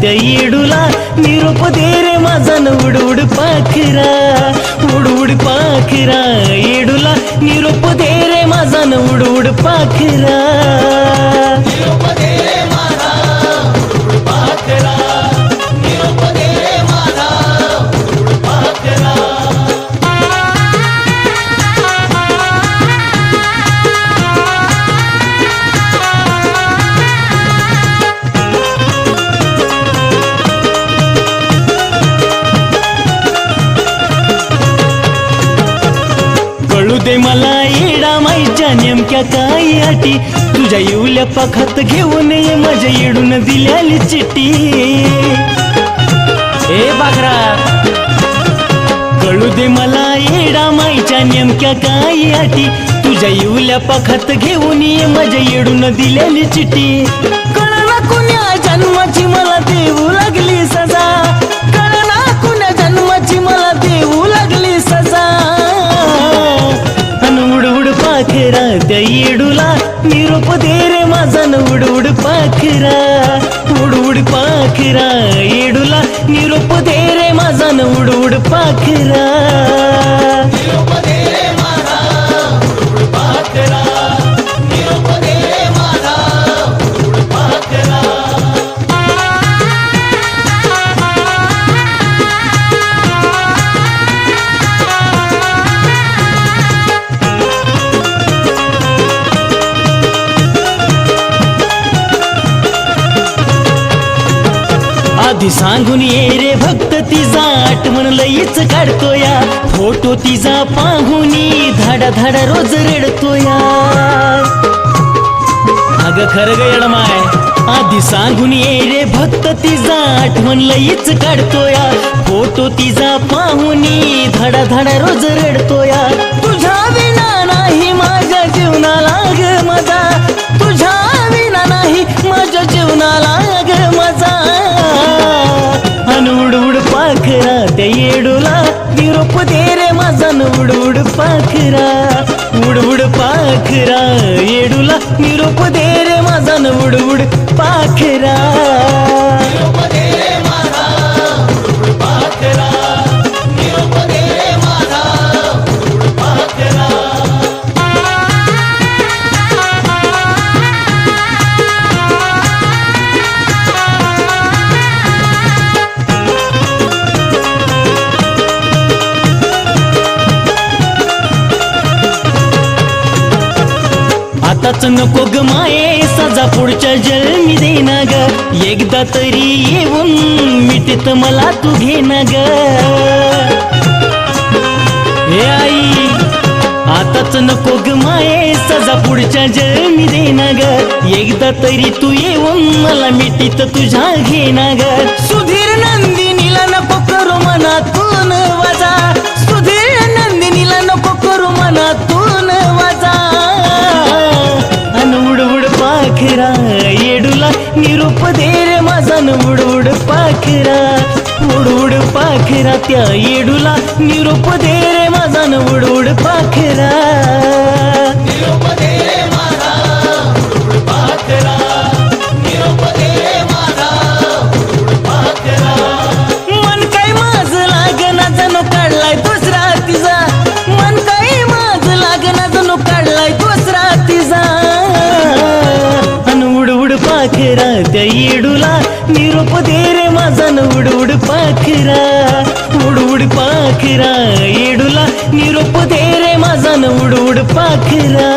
त्या येडूला निरोप दे रे माझा न उड उड पाखरा, उड उड पाखरा. येडूला निरोप दे रे माझा न उड उड पाखरा. निरोप दे रे माझा उड उड पाखरा, निरोप दे रे माझा उड उड पाखरा. कळू दे मला येडा माईच्या नेमक्या काही अटी, तुझ्या येवल्या पाखात घेऊन ये माझ्या येडून दिल्याली चिट्टी. ए बागरा कळू दे मला येडा माईच्या नेमक्या काही अटी, तुझ्या येवल्या पाखात घेऊन ये माझ्या येडून दिल्याली चिट्टी. कळना कुण्या जन्माची मला देऊ लागली सजा, कळना कुण्या जन्माची मला देऊ लागली सजा. उड उड पाखरा त्या येडूला निरोप दे रे माझा न उड उड पाखरा, उड उड पाखरा. येडूला निरोप दे रे माझा न उड उड पाखरा. निरोप दे रे माझा उड उड पाखरा, निरोप दे रे माझा उड उड पाखरा. आधी सांगून ये रे भक्त तिचा आठवण लईच काढतोया, फोटो तिचा पाहुनी धाडा धाडा रोज रडतोया. अगं खरं ग येडमाय, आधी सांगून ये रे भक्त तिचा आठवण लईच काढतोया, फोटो तिचा पाहुनी धाडा धाडा रोज रडतोया. तुझ्या विना नाही माझ्या जीवनाला ग मजा, तुझ्या विना नाही माझ्या जीवनाला ग मजा. उड उड पाखरा त्या येडूला निरोप दे रे माझा न उड उड पाखरा, उड उड पाखरा. येडूला निरोप दे रे माझा न उड उड पाखरा. निरोप दे रे माझा उड उड पाखरा, निरोप दे रे माझा उड उड पाखरा. आताच नको ग माये सजा पुढच्या जन्मी दे ना ग, एकदा तरी येऊन मिठीत मला तू घे ना ग. हे आई आताच नको ग माये सजा पुढच्या जन्मी दे ना ग, एकदा तरी तू येऊन मला मिठीत तुझ्या घे ना ग. सुधीर नंदिनीला नको करू मनातून वजा, सुधीर नंदिनीला नको करू मनातून वजा. उड उड पाखरा येडूला निरोप दे रे माझा न उड उड पाखरा, उड उड पाखरा. त्या येडूला निरोप दे रे माझा न उड उड पाखरा. निरोप दे रे माझा उड उड पाखरा, निरोप दे रे माझा उड उड पाखरा. मन काय माझ लागना जणू काढलाय दुसरा तिचा, मन काय माझ लागना जणू काढलाय दुसरा तिचा. उड उड पाखरा त्या येडूला निरोप दे रे माझा न उड उड पाखरा, उड उड पाखरा. येडूला निरोप दे रे माझा न उड उड पाखरा.